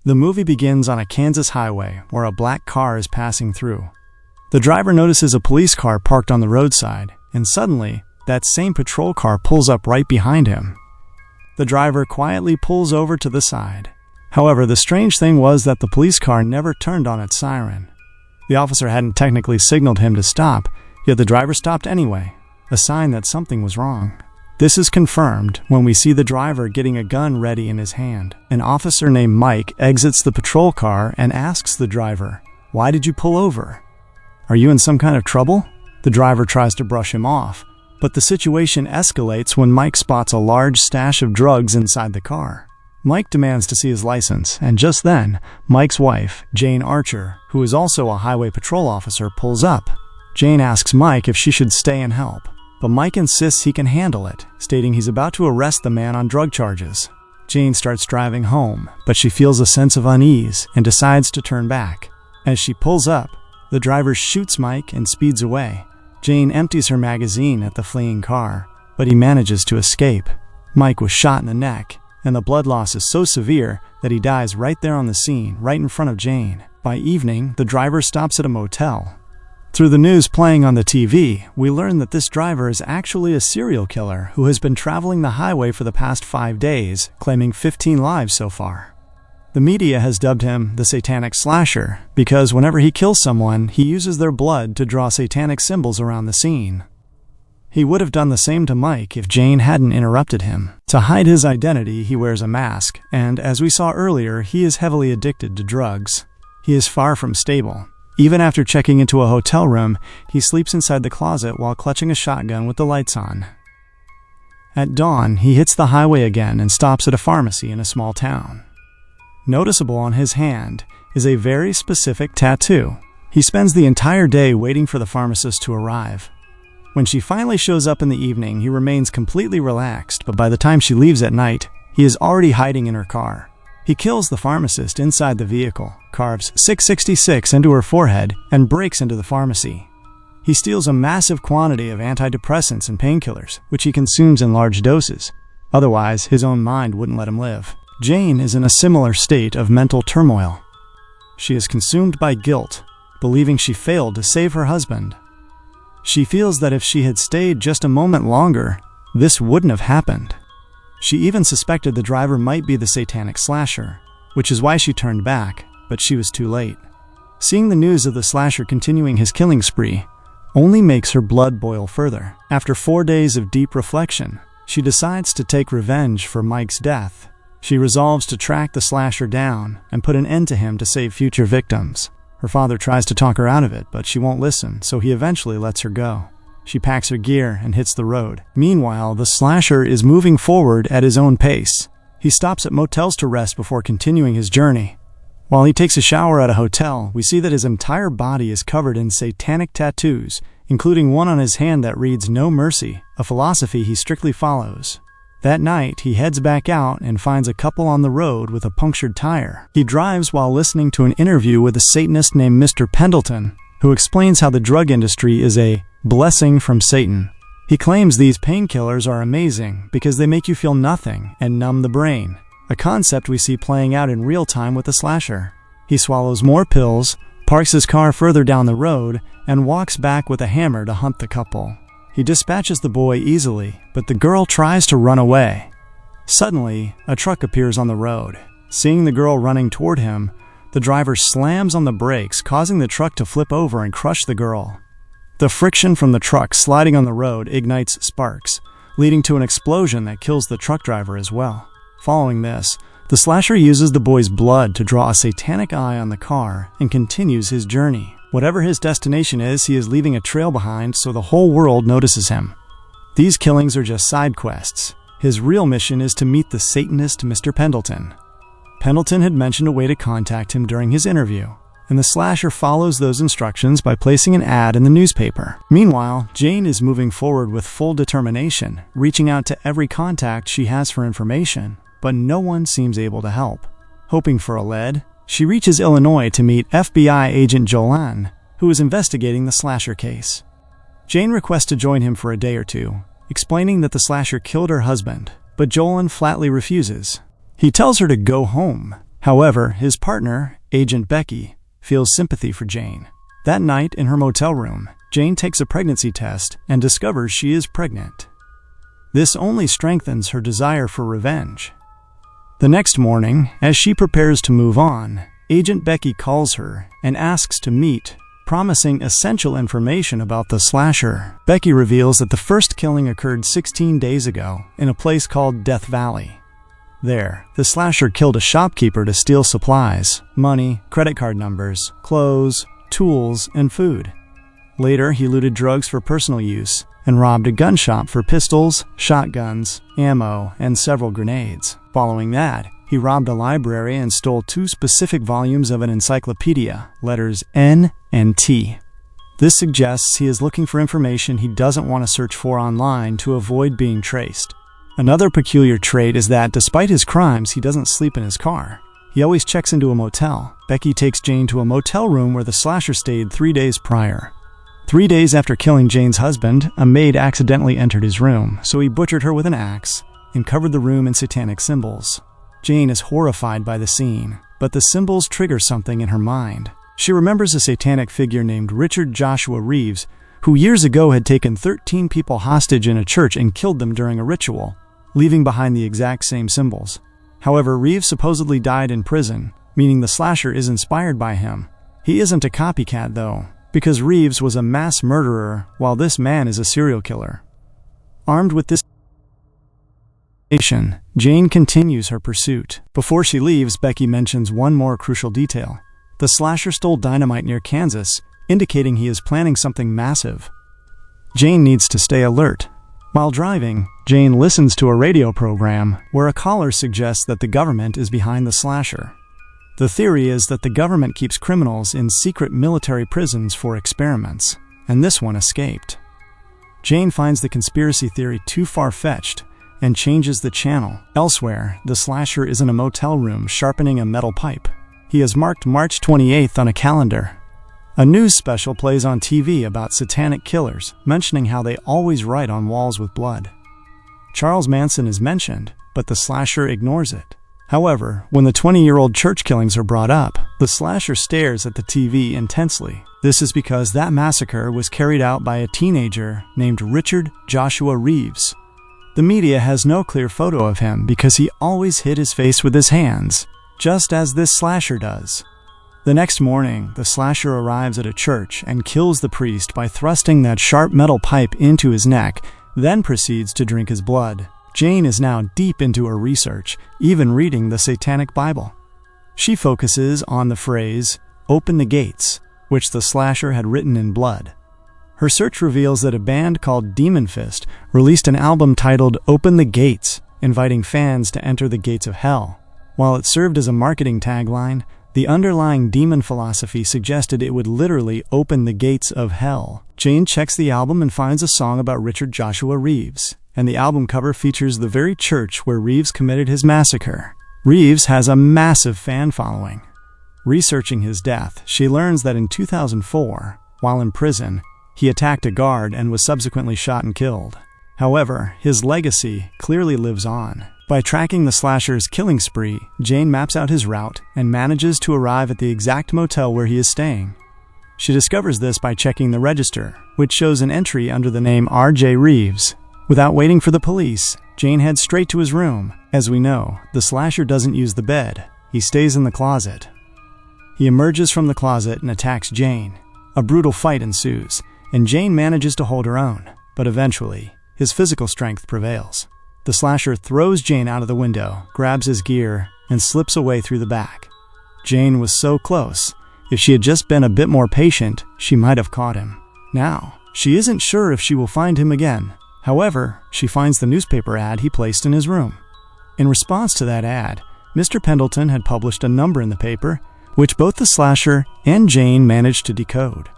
The movie begins on a Kansas highway where a black car is passing through. The driver notices a police car parked on the roadside, and suddenly, that same patrol car pulls up right behind him. The driver quietly pulls over to the side. However, the strange thing was that the police car never turned on its siren. The officer hadn't technically signaled him to stop, yet the driver stopped anyway, a sign that something was wrong. This is confirmed when we see the driver getting a gun ready in his hand. An officer named Mike exits the patrol car and asks the driver, "Why did you pull over? Are you in some kind of trouble?" The driver tries to brush him off, but the situation escalates when Mike spots a large stash of drugs inside the car. Mike demands to see his license, and just then, Mike's wife, Jane Archer, who is also a highway patrol officer, pulls up. Jane asks Mike if she should stay and help, but Mike insists he can handle it, stating he's about to arrest the man on drug charges. Jane starts driving home, but she feels a sense of unease and decides to turn back. As she pulls up, the driver shoots Mike and speeds away. Jane empties her magazine at the fleeing car, but he manages to escape. Mike was shot in the neck, and the blood loss is so severe that he dies right there on the scene, right in front of Jane. By evening, the driver stops at a motel. Through the news playing on the TV, we learn that this driver is actually a serial killer who has been traveling the highway for the past 5 days, claiming 15 lives so far. The media has dubbed him the Satanic Slasher because whenever he kills someone, he uses their blood to draw satanic symbols around the scene. He would have done the same to Mike if Jane hadn't interrupted him. To hide his identity, he wears a mask, and as we saw earlier, he is heavily addicted to drugs. He is far from stable. Even after checking into a hotel room, he sleeps inside the closet while clutching a shotgun with the lights on. At dawn, he hits the highway again and stops at a pharmacy in a small town. Noticeable on his hand is a very specific tattoo. He spends the entire day waiting for the pharmacist to arrive. When she finally shows up in the evening, he remains completely relaxed, but by the time she leaves at night, he is already hiding in her car. He kills the pharmacist inside the vehicle, carves 666 into her forehead, and breaks into the pharmacy. He steals a massive quantity of antidepressants and painkillers, which he consumes in large doses. Otherwise, his own mind wouldn't let him live. Jane is in a similar state of mental turmoil. She is consumed by guilt, believing she failed to save her husband. She feels that if she had stayed just a moment longer, this wouldn't have happened. She even suspected the driver might be the Satanic Slasher, which is why she turned back, but she was too late. Seeing the news of the slasher continuing his killing spree only makes her blood boil further. After 4 days of deep reflection, she decides to take revenge for Mike's death. She resolves to track the slasher down and put an end to him to save future victims. Her father tries to talk her out of it, but she won't listen, so he eventually lets her go. She packs her gear and hits the road. Meanwhile, the slasher is moving forward at his own pace. He stops at motels to rest before continuing his journey. While he takes a shower at a hotel, we see that his entire body is covered in satanic tattoos, including one on his hand that reads "No Mercy," a philosophy he strictly follows. That night, he heads back out and finds a couple on the road with a punctured tire. He drives while listening to an interview with a Satanist named Mr. Pendleton, who explains how the drug industry is a blessing from Satan. He claims these painkillers are amazing because they make you feel nothing and numb the brain, a concept we see playing out in real time with the slasher. He swallows more pills, parks his car further down the road, and walks back with a hammer to hunt the couple. He dispatches the boy easily, but the girl tries to run away. Suddenly, a truck appears on the road. Seeing the girl running toward him, the driver slams on the brakes, causing the truck to flip over and crush the girl. The friction from the truck sliding on the road ignites sparks, leading to an explosion that kills the truck driver as well. Following this, the slasher uses the boy's blood to draw a satanic eye on the car and continues his journey. Whatever his destination is, he is leaving a trail behind so the whole world notices him. These killings are just side quests. His real mission is to meet the Satanist Mr. Pendleton. Pendleton had mentioned a way to contact him during his interview, and the slasher follows those instructions by placing an ad in the newspaper. Meanwhile, Jane is moving forward with full determination, reaching out to every contact she has for information, but no one seems able to help. Hoping for a lead, she reaches Illinois to meet FBI agent Jolan, who is investigating the slasher case. Jane requests to join him for a day or two, explaining that the slasher killed her husband, but Jolan flatly refuses. He tells her to go home, However, his partner, Agent Becky, feels sympathy for Jane. That night in her motel room, Jane takes a pregnancy test and discovers she is pregnant. This only strengthens her desire for revenge. The next morning, as she prepares to move on, Agent Becky calls her and asks to meet, promising essential information about the slasher. Becky reveals that the first killing occurred 16 days ago in a place called Death Valley. There, the slasher killed a shopkeeper to steal supplies, money, credit card numbers, clothes, tools, and food. Later, he looted drugs for personal use and robbed a gun shop for pistols, shotguns, ammo, and several grenades. Following that, he robbed a library and stole 2 specific volumes of an encyclopedia, letters N and T. This suggests he is looking for information he doesn't want to search for online to avoid being traced. Another peculiar trait is that despite his crimes, he doesn't sleep in his car. He always checks into a motel. Becky takes Jane to a motel room where the slasher stayed 3 days prior. 3 days after killing Jane's husband, a maid accidentally entered his room, so he butchered her with an axe and covered the room in satanic symbols. Jane is horrified by the scene, but the symbols trigger something in her mind. She remembers a satanic figure named Richard Joshua Reeves, who years ago had taken 13 people hostage in a church and killed them during a ritual, leaving behind the exact same symbols. However, Reeves supposedly died in prison, meaning the slasher is inspired by him. He isn't a copycat, though, because Reeves was a mass murderer while this man is a serial killer. Armed with this information, Jane continues her pursuit. Before she leaves, Becky mentions one more crucial detail. The slasher stole dynamite near Kansas, indicating he is planning something massive. Jane needs to stay alert. While driving, Jane listens to a radio program where a caller suggests that the government is behind the slasher. The theory is that the government keeps criminals in secret military prisons for experiments, and this one escaped. Jane finds the conspiracy theory too far-fetched and changes the channel. Elsewhere, the slasher is in a motel room sharpening a metal pipe. He has marked March 28th on a calendar. A news special plays on TV about satanic killers, mentioning how they always write on walls with blood. Charles Manson is mentioned, but the slasher ignores it. However, when the 20-year-old church killings are brought up, the slasher stares at the TV intensely. This is because that massacre was carried out by a teenager named Richard Joshua Reeves. The media has no clear photo of him because he always hid his face with his hands, just as this slasher does. The next morning, the slasher arrives at a church and kills the priest by thrusting that sharp metal pipe into his neck, then proceeds to drink his blood. Jane is now deep into her research, even reading the Satanic Bible. She focuses on the phrase, "Open the gates," which the slasher had written in blood. Her search reveals that a band called Demon Fist released an album titled Open the Gates, inviting fans to enter the gates of hell. While it served as a marketing tagline, the underlying demon philosophy suggested it would literally open the gates of hell. Jane checks the album and finds a song about Richard Joshua Reeves, and the album cover features the very church where Reeves committed his massacre. Reeves has a massive fan following. Researching his death, she learns that in 2004, while in prison, he attacked a guard and was subsequently shot and killed. However, his legacy clearly lives on. By tracking the slasher's killing spree, Jane maps out his route and manages to arrive at the exact motel where he is staying. She discovers this by checking the register, which shows an entry under the name R.J. Reeves. Without waiting for the police, Jane heads straight to his room. As we know, the slasher doesn't use the bed. He stays in the closet. He emerges from the closet and attacks Jane. A brutal fight ensues, and Jane manages to hold her own, but eventually, his physical strength prevails. The slasher throws Jane out of the window, grabs his gear, and slips away through the back. Jane was so close. If she had just been a bit more patient, she might have caught him. Now, she isn't sure if she will find him again. However, she finds the newspaper ad he placed in his room. In response to that ad, Mr. Pendleton had published a number in the paper, which both the slasher and Jane managed to decode.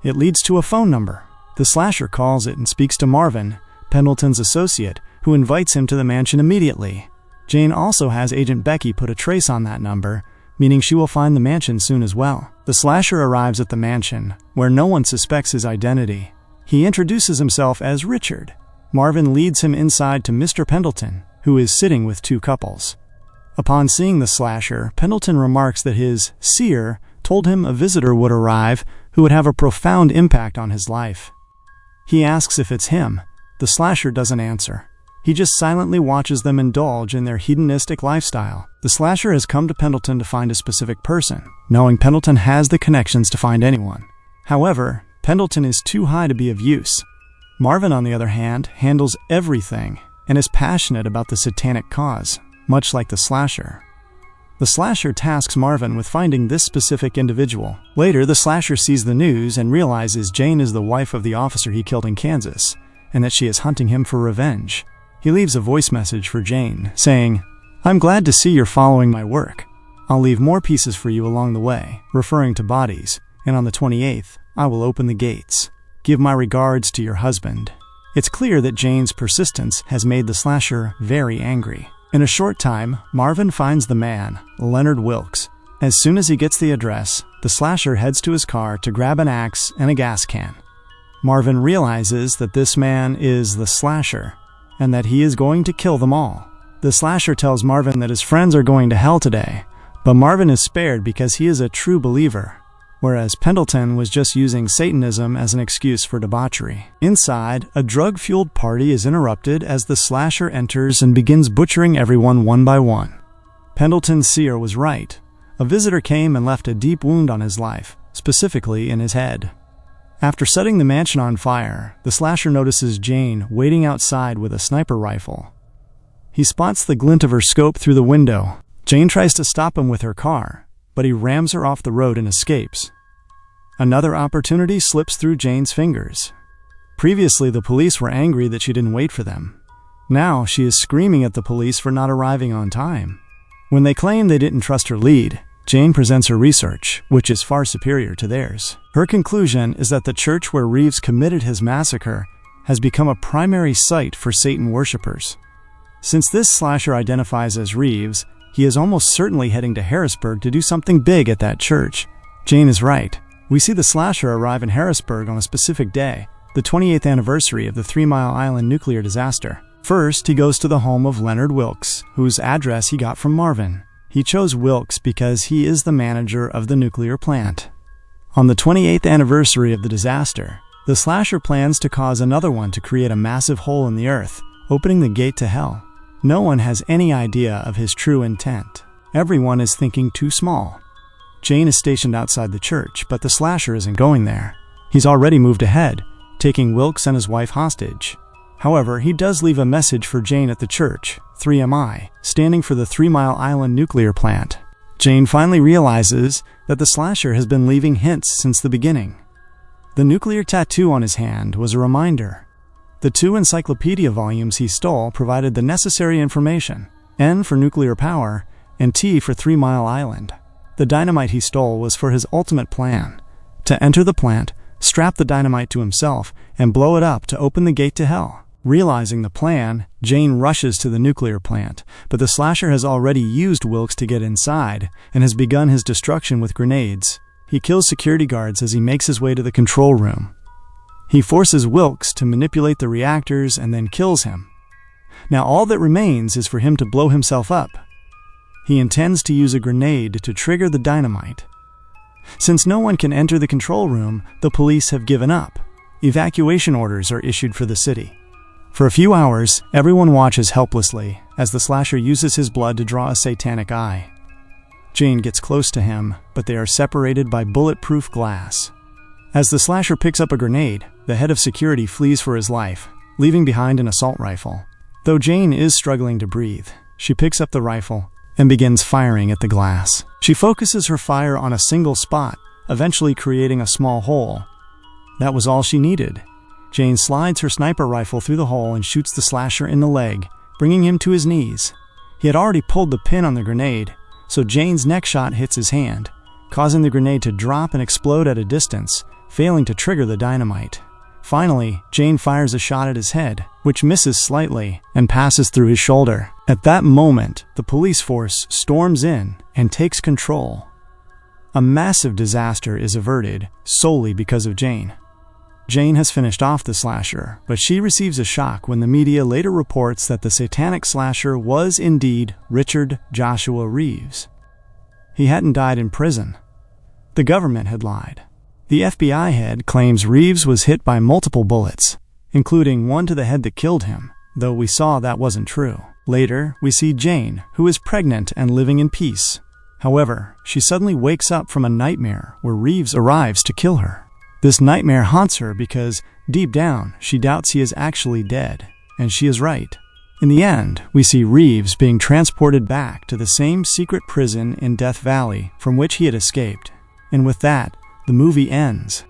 It leads to a phone number. The slasher calls it and speaks to Marvin, Pendleton's associate, who invites him to the mansion immediately. Jane also has Agent Becky put a trace on that number, meaning she will find the mansion soon as well. The slasher arrives at the mansion, where no one suspects his identity. He introduces himself as Richard. Marvin leads him inside to Mr. Pendleton, who is sitting with 2 couples. Upon seeing the slasher, Pendleton remarks that his seer told him a visitor would arrive who would have a profound impact on his life. He asks if it's him. The slasher doesn't answer. He just silently watches them indulge in their hedonistic lifestyle. The slasher has come to Pendleton to find a specific person, knowing Pendleton has the connections to find anyone. However, Pendleton is too high to be of use. Marvin, on the other hand, handles everything and is passionate about the satanic cause, much like the slasher. The slasher tasks Marvin with finding this specific individual. Later, the slasher sees the news and realizes Jane is the wife of the officer he killed in Kansas, and that she is hunting him for revenge. He leaves a voice message for Jane, saying, "I'm glad to see you're following my work. I'll leave more pieces for you along the way," referring to bodies, "and on the 28th, I will open the gates. Give my regards to your husband." It's clear that Jane's persistence has made the slasher very angry. In a short time, Marvin finds the man, Leonard Wilkes. As soon as he gets the address, the slasher heads to his car to grab an axe and a gas can. Marvin realizes that this man is the slasher, and that he is going to kill them all. The slasher tells Marvin that his friends are going to hell today, but Marvin is spared because he is a true believer, whereas Pendleton was just using Satanism as an excuse for debauchery. Inside, a drug-fueled party is interrupted as the slasher enters and begins butchering everyone one by one. Pendleton's seer was right. A visitor came and left a deep wound on his life, specifically in his head. After setting the mansion on fire, the slasher notices Jane waiting outside with a sniper rifle. He spots the glint of her scope through the window. Jane tries to stop him with her car, but he rams her off the road and escapes. Another opportunity slips through Jane's fingers. Previously, the police were angry that she didn't wait for them. Now, she is screaming at the police for not arriving on time. When they claim they didn't trust her lead, Jane presents her research, which is far superior to theirs. Her conclusion is that the church where Reeves committed his massacre has become a primary site for Satan worshippers. Since this slasher identifies as Reeves, he is almost certainly heading to Harrisburg to do something big at that church. Jane is right. We see the slasher arrive in Harrisburg on a specific day, the 28th anniversary of the 3 Mile Island nuclear disaster. First, he goes to the home of Leonard Wilkes, whose address he got from Marvin. He chose Wilkes because he is the manager of the nuclear plant. On the 28th anniversary of the disaster, the slasher plans to cause another one to create a massive hole in the earth, opening the gate to hell. No one has any idea of his true intent. Everyone is thinking too small. Jane is stationed outside the church, but the slasher isn't going there. He's already moved ahead, taking Wilkes and his wife hostage. However, he does leave a message for Jane at the church, 3MI, standing for the 3 Mile Island nuclear plant. Jane finally realizes that the slasher has been leaving hints since the beginning. The nuclear tattoo on his hand was a reminder. The 2 encyclopedia volumes he stole provided the necessary information, N for nuclear power and T for 3 Mile Island. The dynamite he stole was for his ultimate plan: to enter the plant, strap the dynamite to himself, and blow it up to open the gate to hell. Realizing the plan, Jane rushes to the nuclear plant, but the slasher has already used Wilkes to get inside and has begun his destruction with grenades. He kills security guards as he makes his way to the control room. He forces Wilkes to manipulate the reactors and then kills him. Now all that remains is for him to blow himself up. He intends to use a grenade to trigger the dynamite. Since no one can enter the control room, the police have given up. Evacuation orders are issued for the city. For a few hours, everyone watches helplessly as the slasher uses his blood to draw a satanic eye. Jane gets close to him, but they are separated by bulletproof glass. As the slasher picks up a grenade, the head of security flees for his life, leaving behind an assault rifle. Though Jane is struggling to breathe, she picks up the rifle and begins firing at the glass. She focuses her fire on a single spot, eventually creating a small hole. That was all she needed. Jane slides her sniper rifle through the hole and shoots the slasher in the leg, bringing him to his knees. He had already pulled the pin on the grenade, so Jane's next shot hits his hand, causing the grenade to drop and explode at a distance, failing to trigger the dynamite. Finally, Jane fires a shot at his head, which misses slightly and passes through his shoulder. At that moment, the police force storms in and takes control. A massive disaster is averted solely because of Jane. Jane has finished off the slasher, but she receives a shock when the media later reports that the satanic slasher was indeed Richard Joshua Reeves. He hadn't died in prison. The government had lied. The FBI head claims Reeves was hit by multiple bullets, including one to the head that killed him, though we saw that wasn't true. Later, we see Jane, who is pregnant and living in peace. However, she suddenly wakes up from a nightmare where Reeves arrives to kill her. This nightmare haunts her because, deep down, she doubts he is actually dead, and she is right. In the end, we see Reeves being transported back to the same secret prison in Death Valley from which he had escaped. And with that, the movie ends.